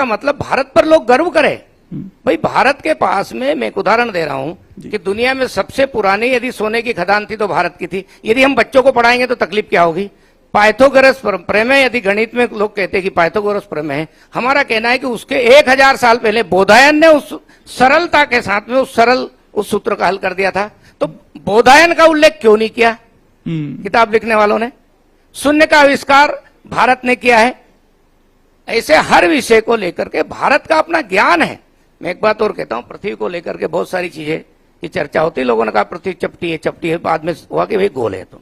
का मतलब भारत पर लोग गर्व करें। भाई भारत के पास में, मैं एक उदाहरण दे रहा हूं कि दुनिया में सबसे पुरानी यदि सोने की खदान थी तो भारत की थी। यदि हम बच्चों को पढ़ाएंगे तो तकलीफ क्या होगी? पाइथागोरस प्रमेय, यदि गणित में लोग कहते हैं कि पाइथागोरस प्रमेय है, हमारा कहना है कि उसके 1000 साल पहले बोधायन ने उस सरलता के साथ में उस सूत्र का हल कर दिया था। तो बोधायन का उल्लेख क्यों नहीं किया किताब लिखने वालों ने? शून्य का आविष्कार भारत ने किया है। ऐसे हर विषय को लेकर के भारत का अपना ज्ञान है। मैं एक बात और कहता हूं, पृथ्वी को लेकर के बहुत सारी चीजें की चर्चा होती है। लोगों ने कहा पृथ्वी चपटी है, बाद में हुआ कि भाई गोल है। तो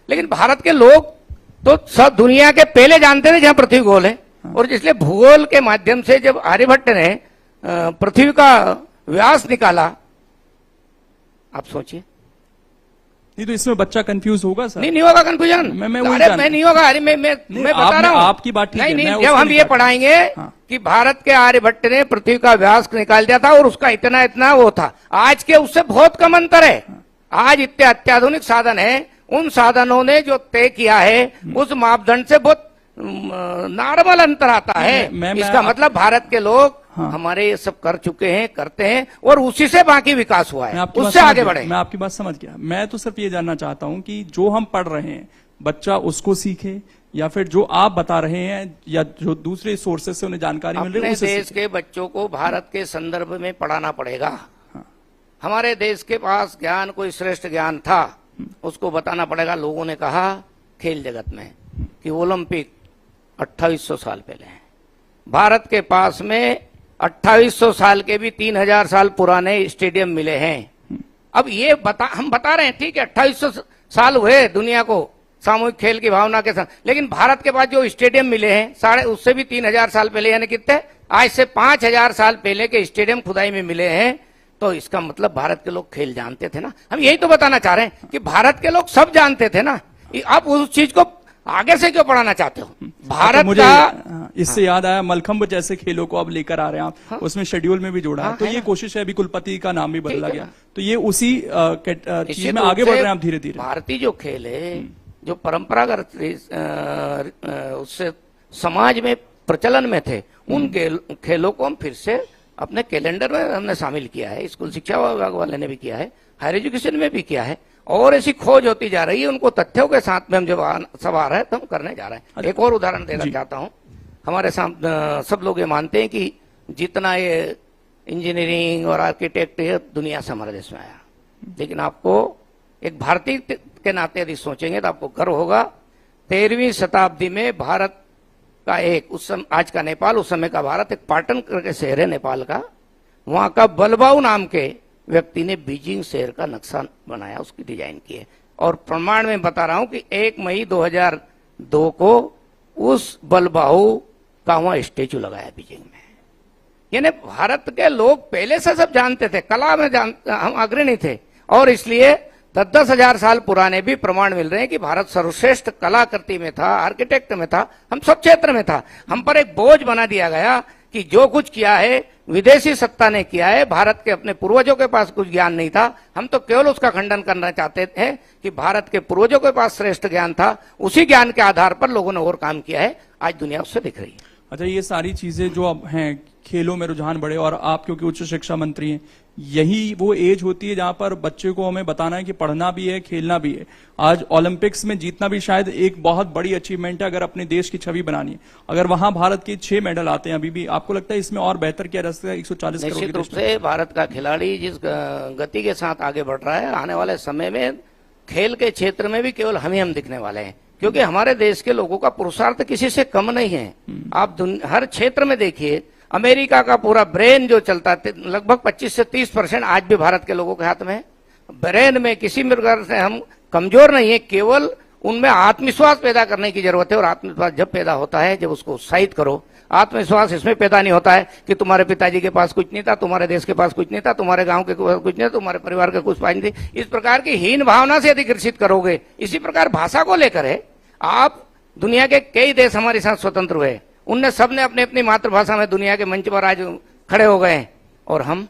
लेकिन भारत के लोग तो सब दुनिया के पहले जानते थे कि हाँ पृथ्वी गोल है। और इसलिए भूगोल के माध्यम से जब आर्यभट्ट ने पृथ्वी का व्यास निकाला, आप सोचिए। नहीं तो इसमें बच्चा कंफ्यूज होगा सर? नहीं होगा कंफ्यूजन। मैं नहीं होगा। अरे मैं बता रहा हूँ आपकी बात ठीक है। नहीं, जब हम ये पढ़ाएंगे कि भारत के आर्यभट्ट ने पृथ्वी का व्यास निकाल दिया था और उसका इतना वो था, आज के उससे बहुत कम अंतर है। आज इतने अत्याधुनिक साधन है, उन साधनों ने जो तय किया है उस मापदंड से बहुत नॉर्मल अंतर आता है। इसका मतलब भारत के लोग हमारे ये सब कर चुके हैं, करते हैं, और उसी से बाकी विकास हुआ है, उससे आगे बढ़े। मैं आपकी बात समझ गया। मैं तो सिर्फ ये जानना चाहता हूं कि जो हम पढ़ रहे हैं बच्चा उसको सीखे, या फिर जो आप बता रहे हैं या जो दूसरे सोर्सेज से उन्हें जानकारी मिल रही है, अपने देश के बच्चों को भारत के संदर्भ में पढ़ाना पड़ेगा। हमारे देश के पास ज्ञान कोई श्रेष्ठ ज्ञान था, उसको बताना पड़ेगा। लोगों ने कहा खेल जगत में कि ओलंपिक 2800 साल पहले है। भारत के पास में 2800 साल के भी 3000 साल पुराने स्टेडियम मिले हैं। अब ये हम बता रहे हैं, ठीक है 2800 साल हुए दुनिया को सामूहिक खेल की भावना के साथ, लेकिन भारत के पास जो स्टेडियम मिले हैं साढ़े उससे भी 3000 साल पहले, यानी कितने, आज से 5000 साल पहले के स्टेडियम खुदाई में मिले हैं। तो इसका मतलब भारत के लोग खेल जानते थे ना। हम यही तो बताना चाह रहे हैं कि भारत के लोग सब जानते थे ना। आप उस चीज को आगे से क्यों पढ़ाना चाहते हो? भारत मुझे का इससे याद आया, मलखंब जैसे खेलों को अब लेकर आ रहे हैं आप, उसमें शेड्यूल में भी जोड़ा है। तो ये कोशिश है, अभी कुलपति का नाम भी बदला गया, तो ये उसी चीज में आगे बढ़ रहे हैं आप धीरे धीरे। भारतीय जो खेल है, जो परंपरागत उससे समाज में प्रचलन में थे, उन खेलों को हम फिर से अपने कैलेंडर में हमने शामिल किया है। स्कूल शिक्षा विभाग वाले ने भी किया है, हायर एजुकेशन में भी किया है, और ऐसी खोज होती जा रही है। उनको तथ्यों के साथ में हम जब सब आ रहा है तो हम करने जा रहे हैं। एक और उदाहरण देना चाहता हूं। हमारे सामने सब लोग ये मानते हैं कि जितना ये इंजीनियरिंग और आर्किटेक्ट है दुनिया से हमारे देश में आया, लेकिन आपको एक भारतीय के नाते यदि सोचेंगे तो आपको गर्व होगा। 13वीं शताब्दी में भारत का एक, उस समय आज का नेपाल, उस समय का भारत, एक पाटन करके शहर है नेपाल का, वहां का बलबाऊ नाम के व्यक्ति ने बीजिंग शहर का नक्शा बनाया, उसकी डिजाइन की है। और प्रमाण में बता रहा हूं कि 1 मई 2002 को उस बलबाऊ का वहां स्टेचू लगाया बीजिंग में। यानी भारत के लोग पहले से सब जानते थे, कला में हम अग्रणी थे, और इसलिए 10,000 साल पुराने भी प्रमाण मिल रहे हैं कि भारत सर्वश्रेष्ठ कलाकृति में था, आर्किटेक्ट में था, हम सब क्षेत्र में था। हम पर एक बोझ बना दिया गया कि जो कुछ किया है विदेशी सत्ता ने किया है, भारत के अपने पूर्वजों के पास कुछ ज्ञान नहीं था। हम तो केवल उसका खंडन करना चाहते थे कि भारत के पूर्वजों के पास श्रेष्ठ ज्ञान था, उसी ज्ञान के आधार पर लोगों ने और काम किया है। आज दुनिया उससे दिख रही है। अच्छा, ये सारी चीजें जो अब हैं, खेलों में रुझान बढ़े, और आप क्योंकि उच्च शिक्षा मंत्री हैं, यही वो एज होती है जहां पर बच्चे को हमें बताना है कि पढ़ना भी है, खेलना भी है। आज ओलंपिक्स में जीतना भी शायद एक बहुत बड़ी अचीवमेंट है, अगर अपने देश की छवि बनानी है। अगर वहां भारत के 6 मेडल आते हैं अभी भी, आपको लगता है इसमें और बेहतर किया जा सकता है? 140 करोड़ निश्चित रूप से भारत का खिलाड़ी जिस गति के साथ आगे बढ़ रहा है, आने वाले समय में खेल के क्षेत्र में भी केवल हम दिखने वाले हैं, क्योंकि हमारे देश के लोगों का पुरुषार्थ किसी से कम नहीं है। आप हर क्षेत्र में देखिए, अमेरिका का पूरा ब्रेन जो चलता है, लगभग 25 से 30% आज भी भारत के लोगों के हाथ में है। ब्रेन में किसी प्रकार से हम कमजोर नहीं है, केवल उनमें आत्मविश्वास पैदा करने की जरूरत है। और आत्मविश्वास जब पैदा होता है, जब उसको उत्साहित करो। आत्मविश्वास इसमें पैदा नहीं होता है कि तुम्हारे पिताजी के पास कुछ नहीं था, तुम्हारे देश के पास कुछ नहीं था, तुम्हारे गांव के पास कुछ नहीं था, तुम्हारे परिवार के कुछ पास नहीं थी। इस प्रकार की हीन भावना से यदि ग्रसित करोगे, इसी प्रकार भाषा को लेकर है। आप दुनिया के कई देश हमारे साथ स्वतंत्र हुए, उनने सबने अपनी अपनी मातृभाषा में दुनिया के मंच पर आज खड़े हो गए, और हम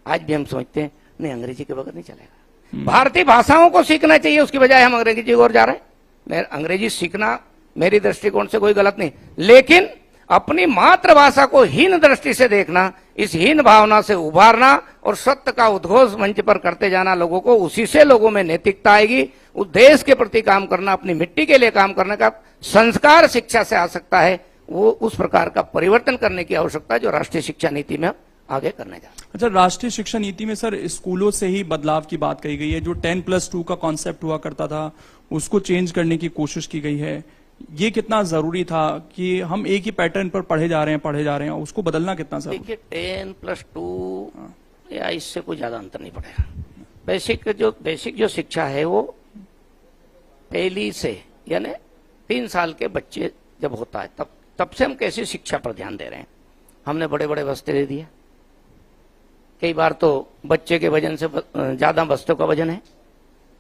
आज भी हम सोचते हैं नहीं अंग्रेजी के बगैर नहीं चलेगा। भारतीय भाषाओं को सीखना चाहिए, उसकी बजाय हम अंग्रेजी की ओर जा रहे हैं। अंग्रेजी सीखना मेरी दृष्टिकोण से कोई गलत नहीं, लेकिन अपनी मातृभाषा को हीन दृष्टि से देखना, इस हीन भावना से उभारना और सत्य का उद्घोष मंच पर करते जाना लोगों को, उसी से लोगों में नैतिकता आएगी। उस देश के प्रति काम करना, अपनी मिट्टी के लिए काम करने का संस्कार शिक्षा से आ सकता है। वो उस प्रकार का परिवर्तन करने की आवश्यकता है जो राष्ट्रीय शिक्षा नीति में आगे करने जा रहे हैं। अच्छा, राष्ट्रीय शिक्षा नीति में सर स्कूलों से ही बदलाव की बात कही गई है। जो 10+2 का कॉन्सेप्ट हुआ करता था उसको चेंज करने की कोशिश की गई है। ये कितना जरूरी था कि हम एक ही पैटर्न पर पढ़े जा रहे हैं, उसको बदलना कितना जरूरी? देखिए 10+2 या इससे कोई ज्यादा अंतर नहीं पड़ेगा। बेसिक जो शिक्षा है वो पहली से यानी 3 साल के बच्चे जब होता है तब से हम कैसी शिक्षा पर ध्यान दे रहे हैं। हमने बड़े बड़े बस्ते दे दिए, कई बार तो बच्चे के वजन से ज्यादा बस्तों का वजन है।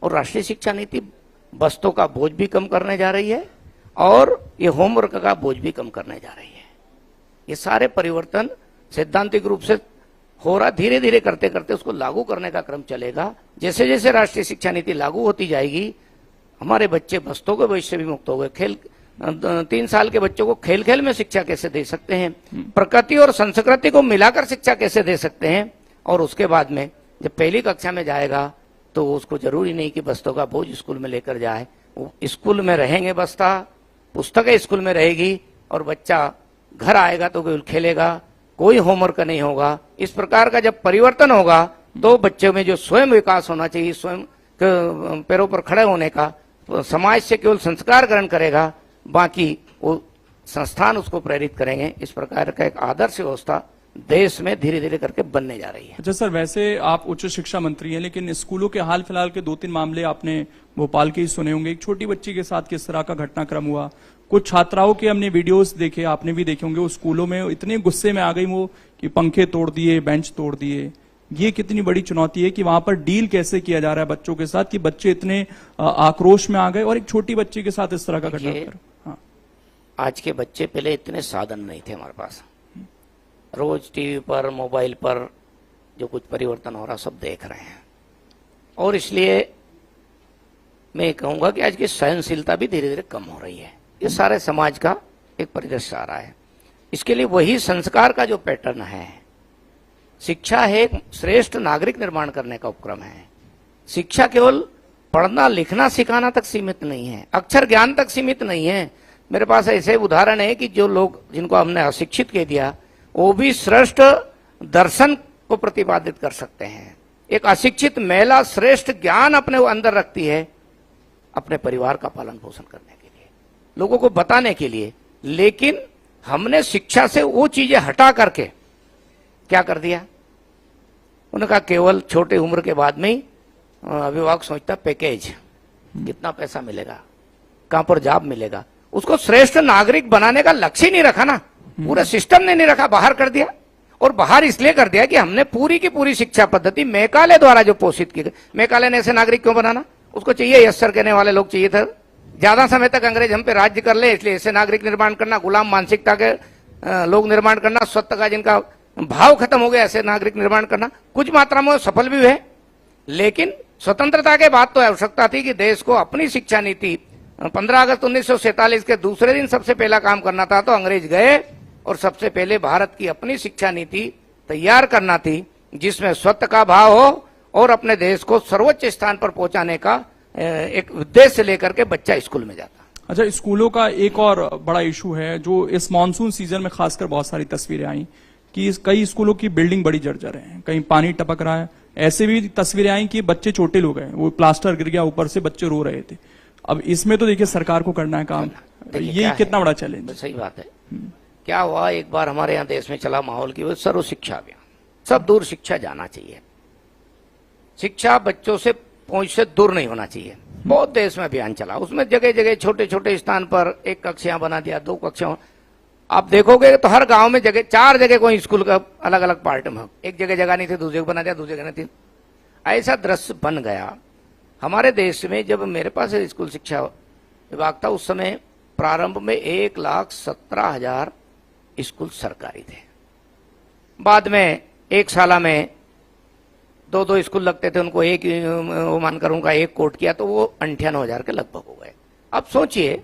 और राष्ट्रीय शिक्षा नीति बस्तों का बोझ भी कम करने जा रही है और ये होमवर्क का बोझ भी कम करने जा रही है। ये सारे परिवर्तन सैद्धांतिक रूप से हो रहा, धीरे धीरे करते करते उसको लागू करने का क्रम चलेगा। जैसे जैसे राष्ट्रीय शिक्षा नीति लागू होती जाएगी हमारे बच्चे बस्तों के भविष्य से भी मुक्त हो गए। 3 साल के बच्चों को खेल खेल में शिक्षा कैसे दे सकते हैं, प्रकृति और संस्कृति को मिलाकर शिक्षा कैसे दे सकते हैं। और उसके बाद में जब पहली कक्षा में जाएगा तो उसको जरूरी नहीं कि बस्तों का बोझ स्कूल में लेकर जाए। वो स्कूल में रहेंगे, बस्ता पुस्तकें स्कूल में रहेगी और बच्चा घर आएगा तो केवल खेलेगा, कोई होमवर्क नहीं होगा। इस प्रकार का जब परिवर्तन होगा तो बच्चों में जो स्वयं विकास होना चाहिए, स्वयं पैरों पर खड़े होने का, तो समाज से केवल संस्कार ग्रहण करेगा, बाकी वो संस्थान उसको प्रेरित करेंगे। इस प्रकार का एक आदर्श व्यवस्था देश में धीरे धीरे करके बनने जा रही है। अच्छा सर, वैसे आप उच्च शिक्षा मंत्री हैं, लेकिन स्कूलों के हाल फिलहाल के 2-3 मामले आपने भोपाल के ही सुने होंगे। एक छोटी बच्ची के साथ किस तरह का घटनाक्रम हुआ, कुछ छात्राओं के हमने वीडियोस देखे, आपने भी देखे होंगे। वो स्कूलों में इतने गुस्से में आ गई वो कि पंखे तोड़ दिए, बेंच तोड़ दिए। ये कितनी बड़ी चुनौती है कि वहां पर डील कैसे किया जा रहा है बच्चों के साथ कि बच्चे इतने आक्रोश में आ गए और एक छोटी बच्ची के साथ इस तरह का घटनाक्रम। हाँ, आज के बच्चे पहले इतने साधन नहीं थे हमारे पास, रोज टीवी पर मोबाइल पर जो कुछ परिवर्तन हो रहा सब देख रहे हैं। और इसलिए मैं कहूंगा कि आज की सहनशीलता भी धीरे धीरे कम हो रही है। ये सारे समाज का एक परिदृश्य आ रहा है। इसके लिए वही संस्कार का जो पैटर्न है, शिक्षा है एक श्रेष्ठ नागरिक निर्माण करने का उपक्रम है। शिक्षा केवल पढ़ना लिखना सिखाना तक सीमित नहीं है, अक्षर ज्ञान तक सीमित नहीं है। मेरे पास ऐसे उदाहरण है कि जो लोग जिनको हमने अशिक्षित कह दिया वो भी श्रेष्ठ दर्शन को प्रतिपादित कर सकते हैं। एक अशिक्षित महिला श्रेष्ठ ज्ञान अपने अंदर रखती है अपने परिवार का पालन पोषण करने के लिए, लोगों को बताने के लिए। लेकिन हमने शिक्षा से वो चीजें हटा करके क्या कर दिया, उन्होंने कहा केवल छोटे उम्र के बाद में ही अभिभावक सोचता पैकेज, कितना पैसा मिलेगा, कहां पर जॉब मिलेगा। उसको श्रेष्ठ नागरिक बनाने का लक्ष्य ही नहीं रखा ना, पूरे सिस्टम ने नहीं रखा, बाहर कर दिया। और बाहर इसलिए कर दिया कि हमने पूरी की पूरी शिक्षा पद्धति मैकाले द्वारा जो पोषित की गई। मैकाले ने ऐसे नागरिक क्यों बनाना, उसको चाहिए यस सर कहने वाले लोग चाहिए थे, ज्यादा समय तक अंग्रेज हम पे राज्य कर ले, इसलिए ऐसे नागरिक निर्माण करना, गुलाम मानसिकता के लोग निर्माण करना, सत्य का जिनका भाव खत्म हो गया ऐसे नागरिक निर्माण करना। कुछ मात्रा में सफल भी हुए, लेकिन स्वतंत्रता के बाद तो आवश्यकता थी कि देश को अपनी शिक्षा नीति 15 अगस्त 1947 के दूसरे दिन सबसे पहला काम करना था। तो अंग्रेज गए और सबसे पहले भारत की अपनी शिक्षा नीति तैयार करना थी जिसमें सत्य का भाव हो और अपने देश को सर्वोच्च स्थान पर पहुंचाने का एक उद्देश्य लेकर के बच्चा स्कूल में जाता। अच्छा, स्कूलों का एक और बड़ा इशू है जो इस मानसून सीजन में खासकर बहुत सारी तस्वीरें आई कि कई स्कूलों की बिल्डिंग बड़ी जर्जर है, कहीं पानी टपक रहा है। ऐसे भी तस्वीरें आई कि बच्चे चोटिल हो गए, वो प्लास्टर गिर गया ऊपर से, बच्चे रो रहे थे। अब इसमें तो देखिए सरकार को करना है काम, ये कितना बड़ा चैलेंज। सही बात है। क्या हुआ, एक बार हमारे यहाँ देश में चला माहौल की वो सर्व शिक्षा अभियान, सब दूर शिक्षा जाना चाहिए, शिक्षा बच्चों से पहुंच से दूर नहीं होना चाहिए। बहुत देश में अभियान चला, उसमें जगह जगह छोटे छोटे स्थान पर 1 कक्षा बना दिया, 2 कक्षा। आप देखोगे तो हर गांव में जगह 4 जगह कोई स्कूल का अलग अलग पार्ट में, एक जगह नहीं थी, दूसरी जगह बना दिया, दूसरी जगह नहीं थी। ऐसा दृश्य बन गया। हमारे देश में जब मेरे पास स्कूल शिक्षा विभाग था उस समय प्रारंभ में 1,17,000 स्कूल सरकारी थे। बाद में एक साला में 2-2 स्कूल लगते थे, उनको एक वो मानकर उनका एक कोट किया तो वो 98,000 के लगभग हो गए। अब सोचिए,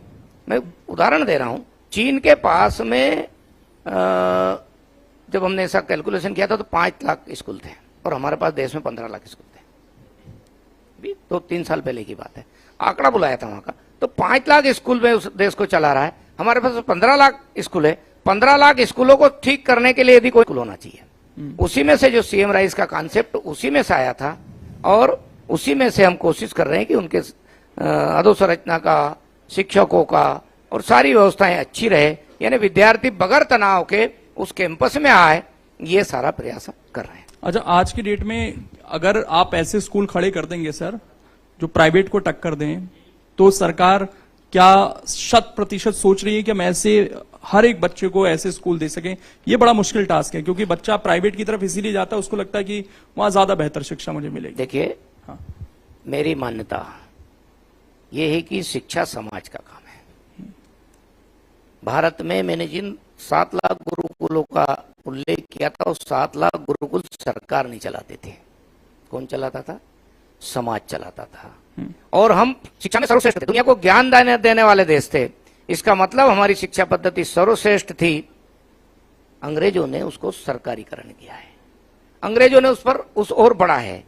मैं उदाहरण दे रहा हूं, चीन के पास में जब हमने ऐसा कैलकुलेशन किया था तो 5 लाख स्कूल थे और हमारे पास देश में 15 लाख स्कूल थे। भी 2-3 साल पहले की बात है, आंकड़ा बुलाया था वहां का। तो 5 लाख स्कूल में उस देश को चला रहा है, हमारे पास 15 लाख स्कूल है। 15 लाख स्कूलों को ठीक करने के लिए यदि कोई स्कूल होना चाहिए, उसी में से जो सीएम राइज का कॉन्सेप्ट उसी में से आया था और उसी में से हम कोशिश कर रहे हैं कि उनके अधोसंरचना का, शिक्षकों का और सारी व्यवस्थाएं अच्छी रहे, यानी विद्यार्थी बगैर तनाव के उस कैंपस में आए, ये सारा प्रयास हम कर रहे हैं। अच्छा, आज की डेट में अगर आप ऐसे स्कूल खड़े कर देंगे सर जो प्राइवेट को टक्कर दें, तो सरकार क्या 100% सोच रही है कि हम ऐसे हर एक बच्चे को ऐसे स्कूल दे सकें? ये बड़ा मुश्किल टास्क है, क्योंकि बच्चा प्राइवेट की तरफ इसीलिए जाता है, उसको लगता है कि वहां ज्यादा बेहतर शिक्षा मुझे मिलेगी। देखिए, हाँ, मेरी मान्यता ये है कि शिक्षा समाज का काम है। भारत में मैंने जिन 7 लाख गुरुकुलों का उल्लेख किया था, उस 7 लाख गुरुकुल सरकार नहीं चलाते थे। कौन चलाता था? समाज चलाता था। और हम शिक्षा में सर्वश्रेष्ठ थे, दुनिया को ज्ञान देने वाले देश थे। इसका मतलब हमारी शिक्षा पद्धति सर्वश्रेष्ठ थी। अंग्रेजों ने उसको सरकारीकरण किया है, अंग्रेजों ने उस ओर बढ़ा है।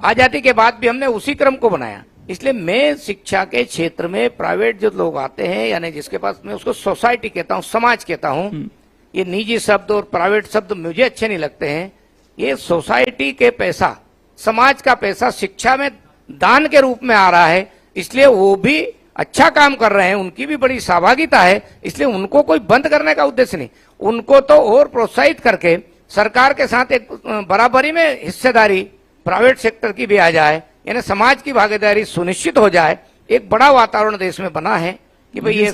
आजादी के बाद भी हमने उसी क्रम को बनाया। इसलिए मैं शिक्षा के क्षेत्र में प्राइवेट जो लोग आते हैं, यानी जिसके पास, मैं उसको सोसाइटी कहता हूं, समाज कहता हूं। ये निजी शब्द और प्राइवेट शब्द मुझे अच्छे नहीं लगते हैं। ये सोसाइटी के पैसा, समाज का पैसा शिक्षा में दान के रूप में आ रहा है, इसलिए वो भी अच्छा काम कर रहे हैं, उनकी भी बड़ी सहभागिता है। इसलिए उनको कोई बंद करने का उद्देश्य नहीं, उनको तो और प्रोत्साहित करके सरकार के साथ एक बराबरी में हिस्सेदारी प्राइवेट सेक्टर की भी आ जाए, यानी समाज की भागीदारी सुनिश्चित हो जाए। एक बड़ा वातावरण देश में बना है कि भाई ये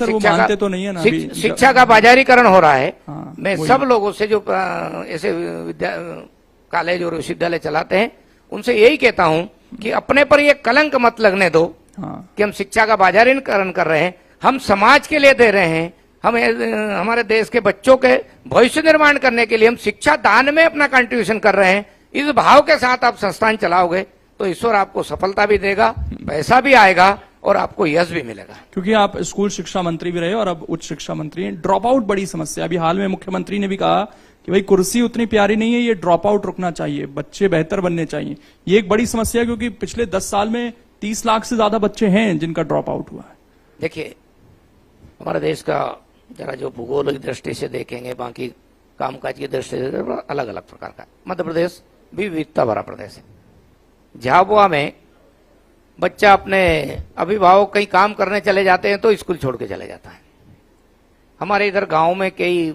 शिक्षा का बाजारीकरण हो रहा है। हाँ, मैं सब लोगों से जो ऐसे कॉलेज और विश्वविद्यालय चलाते हैं उनसे यही कहता हूं कि अपने पर ये कलंक मत लगने दो। हाँ, कि हम शिक्षा का बाजारीकरण कर रहे हैं, हम समाज के लिए दे रहे हैं। हम हमारे देश के बच्चों के भविष्य निर्माण करने के लिए हम शिक्षा दान में अपना कंट्रीब्यूशन कर रहे हैं। इस भाव के साथ आप संस्थान चलाओगे तो ईश्वर आपको सफलता भी देगा, पैसा भी आएगा और आपको यश भी मिलेगा। क्योंकि आप स्कूल शिक्षा मंत्री भी रहे और अब उच्च शिक्षा मंत्री हैं। ड्रॉप आउट बड़ी समस्या। अभी हाल में मुख्यमंत्री ने भी कहा कि भाई कुर्सी उतनी प्यारी नहीं है, ये ड्रॉप आउट रुकना चाहिए, बच्चे बेहतर बनने चाहिए। ये एक बड़ी समस्या है, क्योंकि पिछले 10 साल में 30 लाख से ज्यादा बच्चे हैं जिनका ड्रॉप आउट हुआ है। देखिए, हमारे देश का जरा जो भूगोलिक दृष्टि से देखेंगे, बाकी कामकाज की दृष्टि से अलग अलग प्रकार का। मध्य प्रदेश भी विविधता भरा प्रदेश है। झाबुआ में बच्चा अपने अभिभावक कहीं काम करने चले जाते हैं तो स्कूल छोड़ के चले जाता है। हमारे इधर गांव में कई